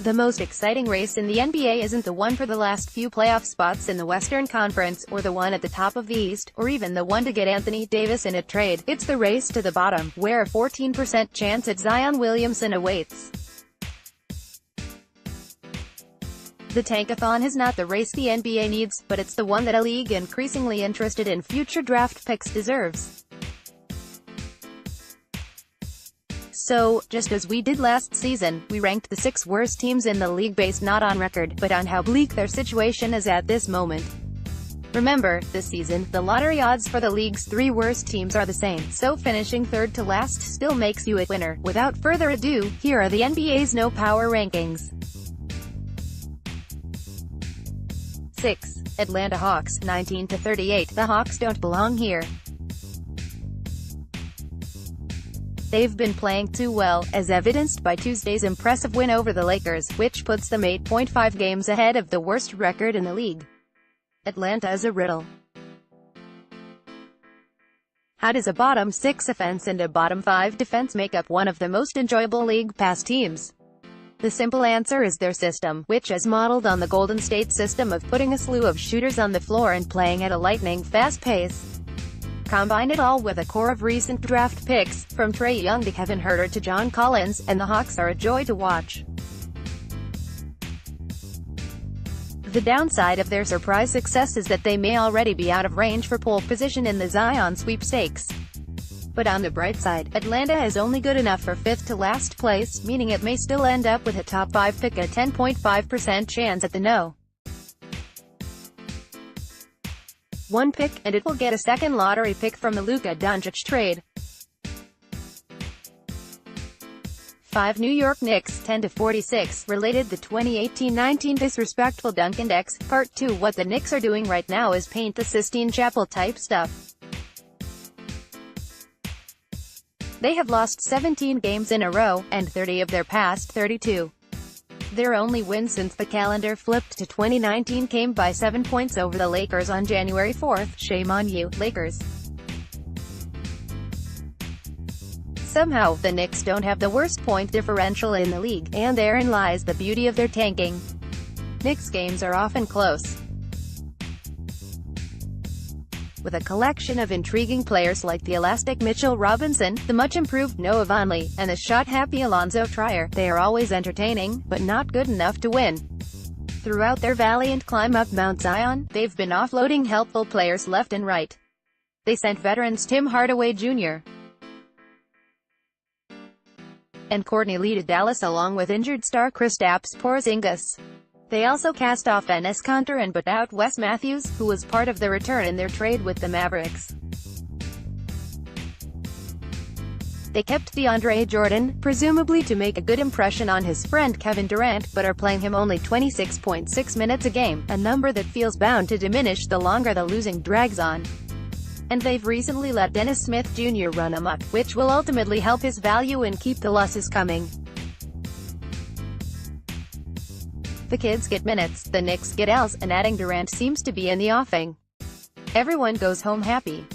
The most exciting race in the NBA isn't the one for the last few playoff spots in the Western Conference, or the one at the top of the East, or even the one to get Anthony Davis in a trade. It's the race to the bottom, where a 14% chance at Zion Williamson awaits. The tankathon is not the race the NBA needs, but it's the one that a league increasingly interested in future draft picks deserves. So, just as we did last season, we ranked the 6 worst teams in the league based not on record, but on how bleak their situation is at this moment. Remember, this season, the lottery odds for the league's 3 worst teams are the same, so finishing third to last still makes you a winner. Without further ado, here are the NBA's no power rankings. 6. Atlanta Hawks, 19-38. The Hawks don't belong here. They've been playing too well, as evidenced by Tuesday's impressive win over the Lakers, which puts them 8.5 games ahead of the worst record in the league. Atlanta is a riddle. How does a bottom 6 offense and a bottom 5 defense make up one of the most enjoyable league pass teams? The simple answer is their system, which is modeled on the Golden State system of putting a slew of shooters on the floor and playing at a lightning-fast pace. Combine it all with a core of recent draft picks, from Trae Young to Kevin Huerter to John Collins, and the Hawks are a joy to watch. The downside of their surprise success is that they may already be out of range for pole position in the Zion sweepstakes. But on the bright side, Atlanta is only good enough for 5th to last place, meaning it may still end up with a top 5 pick, a 10.5% chance at the no. 1 pick, and it will get a second lottery pick from the Luka Doncic trade. 5. New York Knicks, 10-46. Related, the 2018-19 disrespectful dunk index. Part 2. What the Knicks are doing right now is paint the Sistine Chapel type stuff. They have lost 17 games in a row, and 30 of their past 32. Their only win since the calendar flipped to 2019 came by 7 points over the Lakers on January 4th. Shame on you, Lakers. Somehow, the Knicks don't have the worst point differential in the league, and therein lies the beauty of their tanking. Knicks games are often close. With a collection of intriguing players like the elastic Mitchell Robinson, the much-improved Noah Vonleh, and the shot-happy Alonzo Trier, they are always entertaining, but not good enough to win. Throughout their valiant climb up Mount Zion, they've been offloading helpful players left and right. They sent veterans Tim Hardaway Jr. and Courtney Lee to Dallas along with injured star Kristaps Porzingis. They also cast off Enes Kanter and bought out Wes Matthews, who was part of the return in their trade with the Mavericks. They kept DeAndre Jordan, presumably to make a good impression on his friend Kevin Durant, but are playing him only 26.6 minutes a game, a number that feels bound to diminish the longer the losing drags on. And they've recently let Dennis Smith Jr. run amok, which will ultimately help his value and keep the losses coming. The kids get minutes, the Knicks get L's, and adding Durant seems to be in the offing. Everyone goes home happy.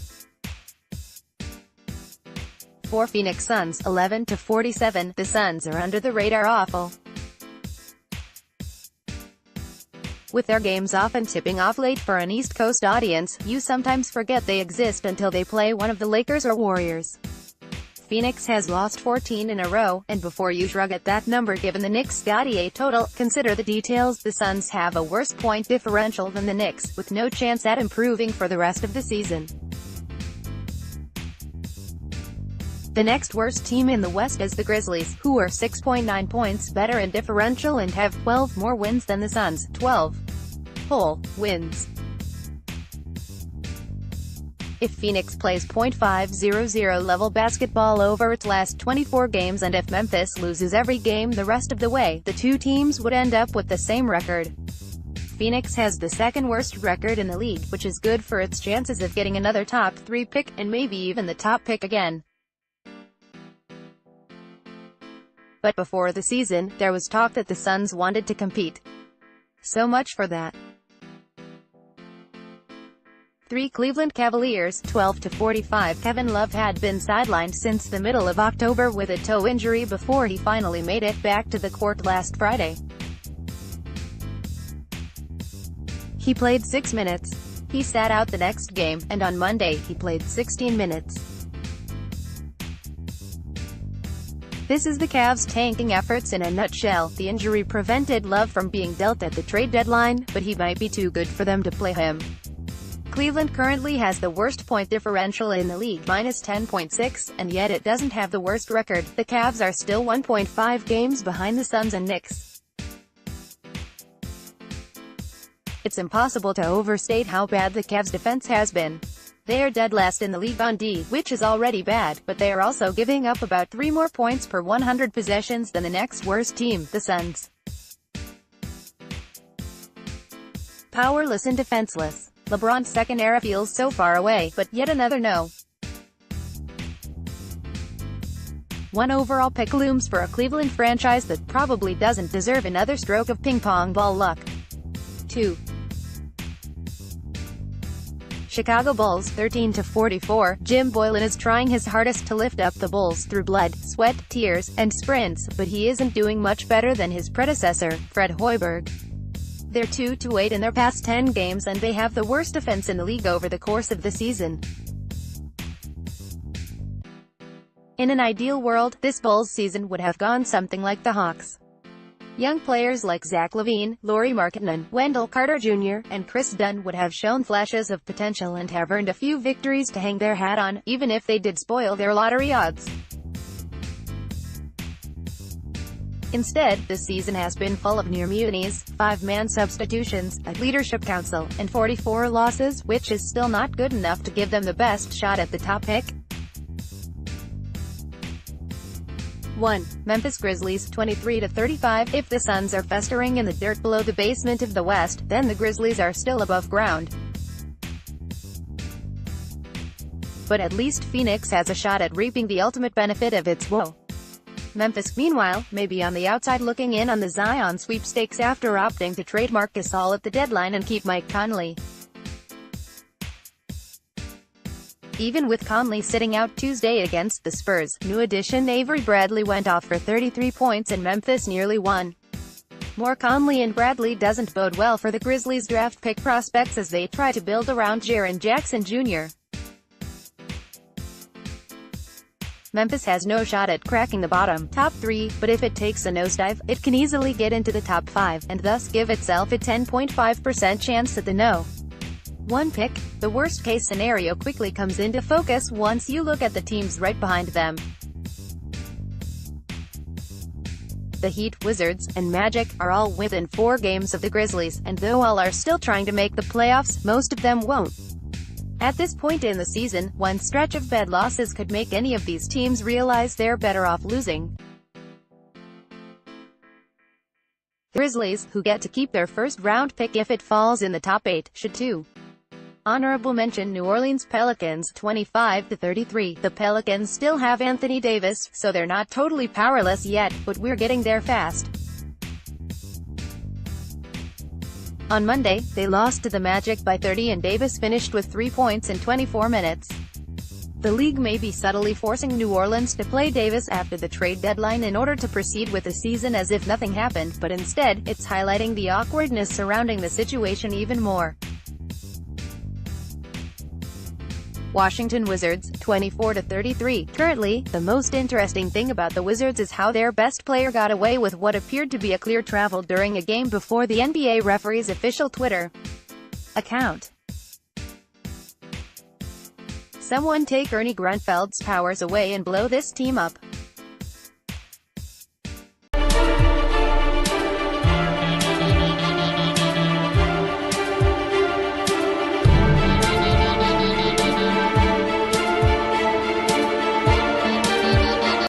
4. Phoenix Suns, 11-47. The Suns are under the radar awful. With their games often tipping off late for an East Coast audience, you sometimes forget they exist until they play one of the Lakers or Warriors. Phoenix has lost 14 in a row, and before you shrug at that number given the Knicks' gaudy total, consider the details. The Suns have a worse point differential than the Knicks, with no chance at improving for the rest of the season. The next worst team in the West is the Grizzlies, who are 6.9 points better in differential and have 12 more wins than the Suns, 12 whole wins. If Phoenix plays .500 level basketball over its last 24 games and if Memphis loses every game the rest of the way, the two teams would end up with the same record. Phoenix has the second worst record in the league, which is good for its chances of getting another top 3 pick, and maybe even the top pick again. But before the season, there was talk that the Suns wanted to compete. So much for that. 3. Cleveland Cavaliers, 12-45. Kevin Love had been sidelined since the middle of October with a toe injury before he finally made it back to the court last Friday. he played 6 minutes. He sat out the next game, and on Monday, he played 16 minutes. This is the Cavs' tanking efforts in a nutshell. The injury prevented Love from being dealt at the trade deadline, but he might be too good for them to play him. Cleveland currently has the worst point differential in the league, -10.6, and yet it doesn't have the worst record. The Cavs are still 1.5 games behind the Suns and Knicks. It's impossible to overstate how bad the Cavs' defense has been. They are dead last in the league on D, which is already bad, but they are also giving up about 3 more points per 100 possessions than the next worst team, the Suns. Powerless and defenseless. LeBron's second era feels so far away, but yet another no. 1 overall pick looms for a Cleveland franchise that probably doesn't deserve another stroke of ping-pong ball luck. 2. Chicago Bulls, 13-44. Jim Boylen is trying his hardest to lift up the Bulls through blood, sweat, tears, and sprints, but he isn't doing much better than his predecessor, Fred Hoiberg. They're 2-8 in their past 10 games, and they have the worst defense in the league over the course of the season. In an ideal world, this Bulls season would have gone something like the Hawks. Young players like Zach LaVine, Lauri Markkanen, Wendell Carter Jr., and Chris Dunn would have shown flashes of potential and have earned a few victories to hang their hat on, even if they did spoil their lottery odds. Instead, the season has been full of near mutinies, 5-man substitutions, a leadership council, and 44 losses, which is still not good enough to give them the best shot at the top pick. 1. Memphis Grizzlies, 23-35. If the Suns are festering in the dirt below the basement of the West, then the Grizzlies are still above ground. But at least Phoenix has a shot at reaping the ultimate benefit of its woe. Memphis, meanwhile, may be on the outside looking in on the Zion sweepstakes after opting to trade Marc Gasol at the deadline and keep Mike Conley. Even with Conley sitting out Tuesday against the Spurs, new addition Avery Bradley went off for 33 points and Memphis nearly won. More Conley and Bradley doesn't bode well for the Grizzlies' draft pick prospects as they try to build around Jaren Jackson Jr. Memphis has no shot at cracking the bottom top 3, but if it takes a nosedive, it can easily get into the top 5, and thus give itself a 10.5% chance at the no. 1 pick. The worst-case scenario quickly comes into focus once you look at the teams right behind them. The Heat, Wizards, and Magic are all within 4 games of the Grizzlies, and though all are still trying to make the playoffs, most of them won't. At this point in the season, one stretch of bad losses could make any of these teams realize they're better off losing. Grizzlies, who get to keep their first-round pick if it falls in the top 8, should too. Honorable mention New Orleans Pelicans, 25-33. The Pelicans still have Anthony Davis, so they're not totally powerless yet, but we're getting there fast. On Monday, they lost to the Magic by 30 and Davis finished with 3 points in 24 minutes. The league may be subtly forcing New Orleans to play Davis after the trade deadline in order to proceed with the season as if nothing happened, but instead, it's highlighting the awkwardness surrounding the situation even more. Washington Wizards, 24-33. Currently, the most interesting thing about the Wizards is how their best player got away with what appeared to be a clear travel during a game before the NBA referee's official Twitter account. Someone take Ernie Grunfeld's powers away and blow this team up.